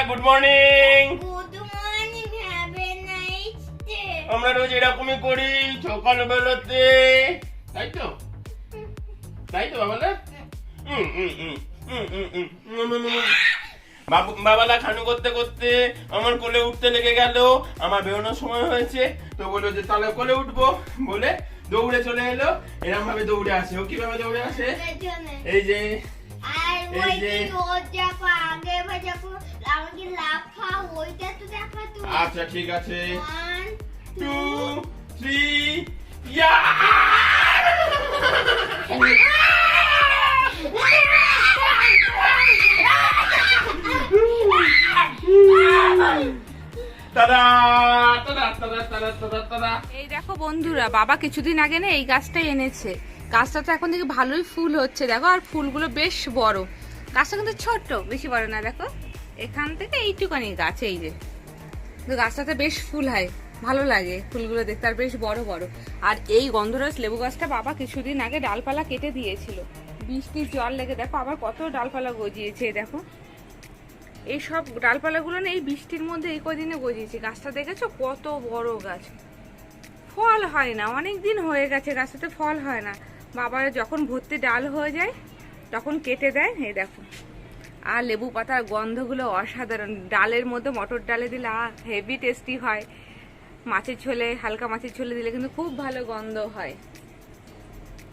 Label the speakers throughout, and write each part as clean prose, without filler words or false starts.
Speaker 1: Good morning.
Speaker 2: Good morning, have a nice day.
Speaker 1: আমরা রোজ এরকমই করি সকালবেলাতে, তাই তো বাবালা। বাবালা খানু করতে করতে আমার কোলে উঠতে লেগে গেল। আমার বেরোনোর সময় হয়েছে, তো বললো যে তাহলে কোলে উঠবো বলে দৌড়ে চলে এলো। এরকম ভাবে দৌড়ে আসে। ও কিভাবে দৌড়ে আসে? এই যে
Speaker 2: আর
Speaker 1: এই
Speaker 2: ওই
Speaker 1: যে
Speaker 2: যে ওর দেখো আগে যখন আমাকে লাফা ওইটা তো দেখা তো।
Speaker 1: আচ্ছা ঠিক আছে।
Speaker 2: 1
Speaker 1: 2
Speaker 2: 2
Speaker 1: 3 ইয়া! তারা তারা তারা তারা তারা তারা।
Speaker 3: এই দেখো বন্ধুরা, বাবা কিছুদিন আগে না এই গাছটাই এনেছে। গাছটা তো এখন থেকে ভালোই ফুল হচ্ছে দেখো, আর ফুলগুলো বেশ বড়। গাছটা কিন্তু ছোট্ট, বেশি বড় না। দেখো এখান থেকে এইটুকানি গাছ, এই যে গাছটাতে বেশ ফুল হয়, ভালো লাগে ফুলগুলো দেখতে, আর বেশ বড় বড়। আর এই গন্ধরাজ লেবু গাছটা বাবা কিছুদিন আগে ডালপালা কেটে দিয়েছিল, বৃষ্টির জল লেগে দেখো আবার কত ডালপালা গজিয়েছে। দেখো এই সব ডালপালাগুলো না এই বৃষ্টির মধ্যে এই কদিনে গজিয়েছে। গাছটা দেখেছো কত বড় গাছ, ফল হয় না, অনেক দিন হয়ে গেছে গাছটাতে ফল হয় না। বাবা যখন ভর্তি ডাল হয়ে যায় তখন কেটে দেয়। এই দেখো, আর লেবু পাতার গন্ধগুলো অসাধারণ। ডালের মধ্যে মটর ডালে দিলে হেভি টেস্টি হয়। মাছের ঝোলে, হালকা মাছের ঝোলে দিলে কিন্তু খুব ভালো গন্ধ হয়।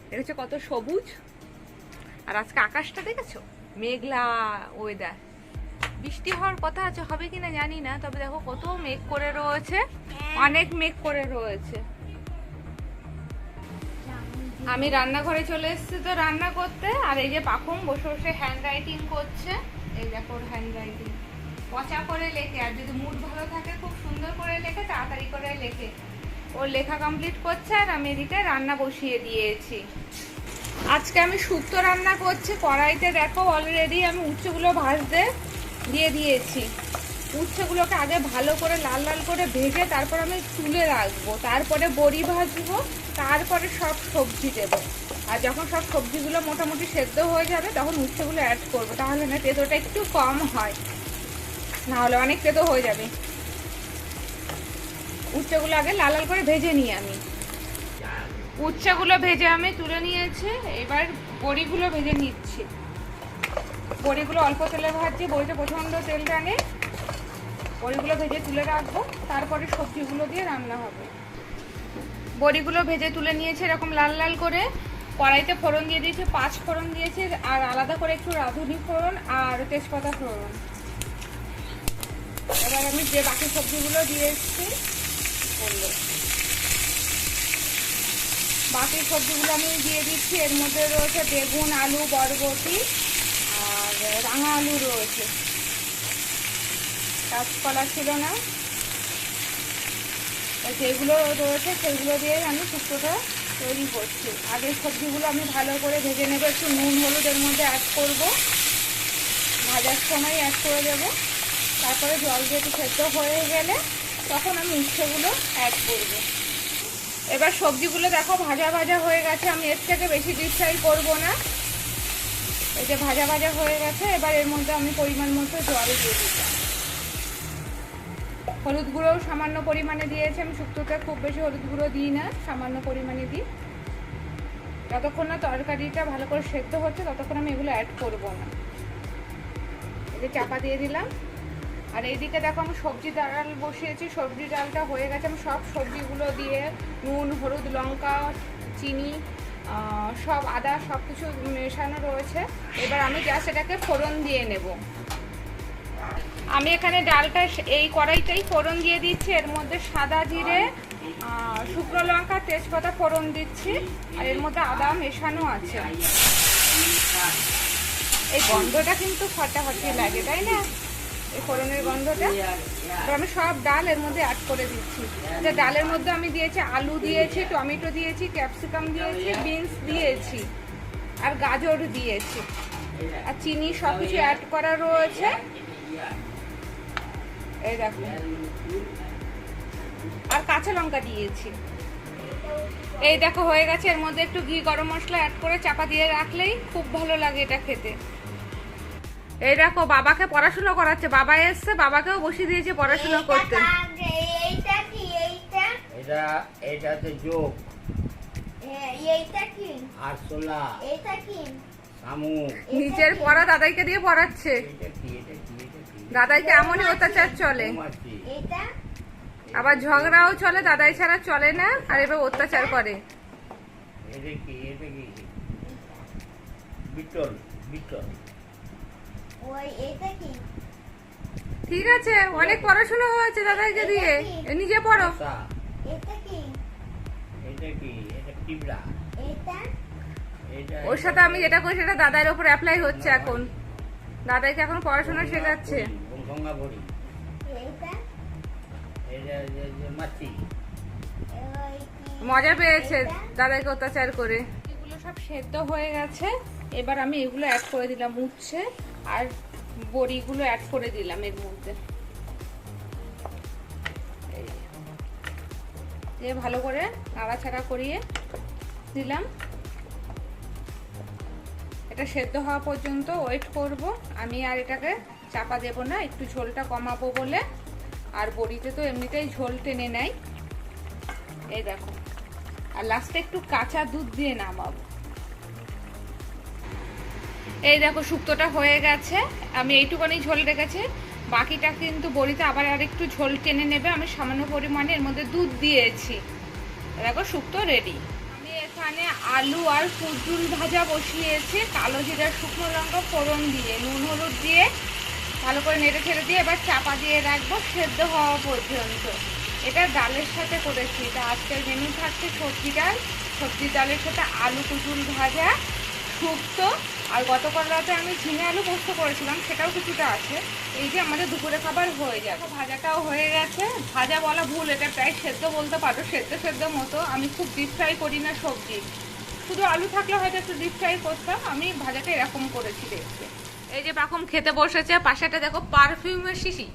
Speaker 3: দেখেছো কত সবুজ। আর আজকে আকাশটা দেখেছো, মেঘলা ওয়েদার। বৃষ্টি হওয়ার কথা আছে, হবে কিনা জানি না, তবে দেখো কত মেঘ করে রয়েছে, অনেক মেঘ করে রয়েছে। আমি রান্নাঘরে চলে এসেছি তো রান্না করতে, আর এই যে পাখুম বসে বসে হ্যান্ড রাইটিং করছে। এই দেখো ওর হ্যান্ড রাইটিং পচা করে লেখে, আর যদি মুড ভালো থাকে খুব সুন্দর করে লেখে, তাড়াতাড়ি করে লেখে। ওর লেখা কমপ্লিট করছে, আর আমি এদিকে রান্না বসিয়ে দিয়েছি। আজকে আমি শুক্তো রান্না করছি। কড়াইতে দেখো অলরেডি আমি উচ্ছেগুলো ভাজতে দিয়ে দিয়েছি। উচ্ছেগুলোকে আগে ভালো করে লাল লাল করে ভেজে তারপর আমি তুলে রাখবো, তারপরে বড়ি ভাজবো, তারপরে সব সবজি দেবো। আর যখন সব সবজিগুলো মোটামুটি সেদ্ধ হয়ে যাবে তখন উচ্ছেগুলো অ্যাড করবো, তাহলে না তেঁতোটা একটু কম হয়, না হলে অনেক তেঁতো হয়ে যাবে। উচ্ছেগুলো আগে লাল লাল করে ভেজে নিই আমি। উচ্ছেগুলো ভেজে আমি তুলে নিয়েছি, এবার বড়িগুলো ভেজে নিচ্ছি। বড়িগুলো অল্প তেলে ভাজছি, বড়িতে প্রচণ্ড তেল টানে। বড়িগুলো ভেজে তুলে রাখবো, তারপরে সবজিগুলো দিয়ে রান্না হবে। বড়িগুলো ভেজে তুলে নিয়েছি এরকম লাল লাল করে। কড়াইতে ফোড়ন দিয়ে দিয়েছি, 5 ফোড়ন দিয়েছি, আর আলাদা করে একটু রাঁধুনি ফোড়ন আর তেজপাতা ফোড়ন। এবার আমি যে বাকি সবজিগুলো দিয়ে এসেছি বললো, বাকি সবজিগুলো আমি দিয়ে দিচ্ছি। এর মধ্যে রয়েছে বেগুন, আলু, বরবটি আর রাঙা আলু রয়েছে, কাঁচকলা ছিল না, যেগুলো রয়েছে সেগুলো দিয়ে আমি শুক্তোটা তৈরি করছি। আগের সবজিগুলো আমি ভালো করে ভেজে নেবো, একটু নুন হলুদ এর মধ্যে অ্যাড করব, ভাজার সময় অ্যাড করে দেবো। তারপরে জল দিয়ে একটু সেদ্ধ হয়ে গেলে তখন আমি উচ্ছেগুলো অ্যাড করব। এবার সবজিগুলো দেখো ভাজা ভাজা হয়ে গেছে, আমি এর থেকে বেশি ডিপ ফ্রাই করবো না। এই যে ভাজা ভাজা হয়ে গেছে, এবার এর মধ্যে আমি পরিমাণ মতো জল দিয়ে দিলাম। হলুদ গুঁড়োও সামান্য পরিমাণে দিয়েছি, আমি শুক্তোতে খুব বেশি হলুদ গুঁড়ো দিই না, সামান্য পরিমাণে দিই। যতক্ষণ না তরকারিটা ভালো করে সেদ্ধ হচ্ছে ততক্ষণ আমি এগুলো অ্যাড করবো না। এই যে চাপা দিয়ে দিলাম। আর এইদিকে দেখো আমি সবজি ডাল বসিয়েছি, সবজি ডালটা হয়ে গেছে। আমি সব সবজিগুলো দিয়ে নুন, হলুদ, লঙ্কা, চিনি, সব আদা সব কিছু মেশানো রয়েছে। এবার আমি জাস্ট এটাকে ফোড়ন দিয়ে নেব। আমি এখানে ডালটা এই কড়াইটাই ফোড়ন দিয়ে দিচ্ছি, এর মধ্যে সাদা জিরে, শুকনো লঙ্কা, তেজপাতা ফোড়ন দিচ্ছি, আর এর মধ্যে আদা মেশানো আছে। এই গন্ধটা কিন্তু ফাটাফাটি লাগে, তাই না, এই ফোড়নের গন্ধটা। এবার আমি সব ডাল এর মধ্যে অ্যাড করে দিচ্ছি। যে ডালের মধ্যে আমি দিয়েছি আলু দিয়েছি, টমেটো দিয়েছি, ক্যাপসিকাম দিয়েছি, বিনস দিয়েছি আর গাজর দিয়েছি। আর চিনি সবকিছু অ্যাড করা রয়েছে। এই দেখো, আর কাঁচা লঙ্কা দিয়েছি। এই দেখো হয়ে গেছে। এর মধ্যে একটু ঘি গরম মশলা অ্যাড করে চাপা দিয়ে রাখলেই খুব ভালো লাগে এটা খেতে। এই দেখো বাবাকে পড়াশোনা করাচ্ছে, বাবা এসছে, বাবাকেও বসিয়ে দিয়েছে পড়াশোনা করতে।
Speaker 2: এইটা কি?
Speaker 4: এটা তো যোগ
Speaker 2: এইটা কি?
Speaker 4: আরশোলা,
Speaker 2: এইটা কি?
Speaker 4: শামুক।
Speaker 3: নিচের পড়া দাদাইকে দিয়ে পড়াচ্ছে।
Speaker 4: এটা কি?
Speaker 3: দাদাইকে এমনই অত্যাচার চলে,
Speaker 4: মৌমাছি।
Speaker 2: এইটা
Speaker 3: আবার ঝগড়াও চলে, দাদাই ছাড়া চলে না, আর এবার অত্যাচার করে।
Speaker 4: এটা কি? বিটল।
Speaker 2: ওই এইটা কি?
Speaker 3: ঠিক আছে, অনেক পড়াশোনা হয়েছে দাদাইকে দিয়ে, নিজে পড়ো।
Speaker 4: মশা।
Speaker 2: এটা কি?
Speaker 4: এটা টিবড়া।
Speaker 2: এটা
Speaker 3: ওর সাথে আমি যেটা করি সেটা দাদাইয়ের উপর অ্যাপ্লাই হচ্ছে এখন। দাদাইকে এখন পড়াশোনা শেখাচ্ছে।
Speaker 4: গঙ্গা ভরি।
Speaker 2: এইটা
Speaker 4: এটা মাছি।
Speaker 2: ওই কি?
Speaker 3: মজা পেয়েছে দাদাইকে অত্যাচার করে। এগুলো সব সেদ্ধ হয়ে গেছে, এবার আমি এগুলো অ্যাড করে দিলাম, উচ্ছে আর বড়িগুলো অ্যাড করে দিলাম এর মধ্যে। দিয়ে ভালো করে নাড়াচাড়া করিয়ে দিলাম। এটা সেদ্ধ হওয়া পর্যন্ত ওয়েট করব আমি, আর এটাকে চাপা দেব না, একটু ঝোলটা কমাবো বলে। আর বড়িতে তো এমনিতেই ঝোল টেনে নেয়। এই দেখো, আর লাস্টে একটু কাঁচা দুধ দিয়ে নামাবো। এই দেখো শুক্তোটা হয়ে গেছে, আমি এইটুকুনি ঝোল রেখেছি, বাকিটা কিন্তু বড়িতে আবার আর একটু ঝোল টেনে নেবে। আমি সামান্য পরিমাণে এর মধ্যে দুধ দিয়েছি। দেখো শুক্তো রেডি। আমি এখানে আলু আর কুদ্রুল ভাজা বসিয়েছি, কালো জিরা শুকনো লঙ্কা ফোড়ন দিয়ে, নুন হলুদ দিয়ে ভালো করে নেড়ে ছেড়ে দিয়ে এবার চাপা দিয়ে রাখবো সেদ্ধ হওয়া পর্যন্ত। এটা ডালের সাথে করেছি, এটা আজকের মেনু থাকছে সবজি ডাল, সবজি ডালের সাথে আলু কুদ্রুল ভাজা, শুক্তো, আর গতকাল রাতে আমি ঝিঙে আলু পোস্ত করেছিলাম, সেটাও কিছুটা আছে। এই যে আমাদের দুপুরে খাবার হয়ে যাবে। ভাজাটাও হয়ে গেছে, ভাজা বলা ভুল, এটা প্রায় সেদ্ধ বলতে পারো, সেদ্ধ মতো। আমি খুব ডিপ ফ্রাই করি না সবজি, শুধু আলু থাকলে হয়তো একটু ডিপ ফ্রাই করতাম, আমি ভাজাটা এরকম করেছি দেখতে। এই যে পাখম খেতে বসেছে, পাশেটা দেখো পারফিউমের শিশি,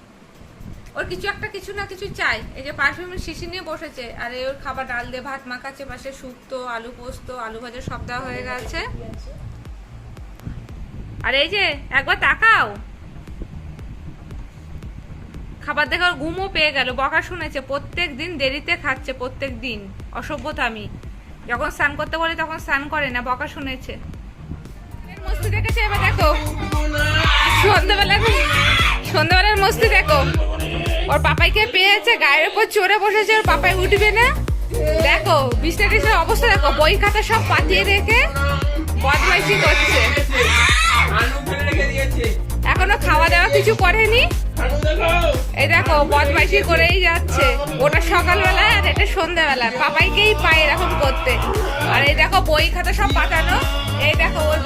Speaker 3: ওর কিছু না কিছু চাই। এই যে পারফিউমের শিশি নিয়ে বসেছে, আর ওর খাবার ডাল দিয়ে ভাত মাখাচ্ছে, পাশে শুক্তো, আলু পোস্ত, আলু ভাজা সব দেওয়া হয়ে গেছে। আর এই যে একবার তাকাও, খাবার দেখে ওর ঘুমও পেয়ে গেল, বকা শুনেছে, প্রত্যেক দিন দেরিতে খাচ্ছে, প্রত্যেক দিন। অসভ্যতা। আমি যখন স্নান করতে বলি তখন স্নান করে না, বকা শুনেছে। মস্তি দেখেছে, এবার দেখো সন্ধ্যাবেলার মস্তি দেখো। ওর পাপাইকে পেয়েছে, গায়ের উপর চড়ে বসেছে, ওর পাপাই উঠবে না। দেখো বিছনাটির অবস্থা দেখো, বই খাতা সব পাতিয়ে রেখে বদমাইশি করছে। এখনো খাওয়া দাওয়া কিছু করেনি, এই দেখো বদমাইশি করেই যাচ্ছে। ওটা সকালবেলা আর এটা সন্ধ্যাবেলা, পাপাইকেই পায় এরকম করতে। আর এই দেখো বই খাতা সব পাতানো, এই দেখো ওর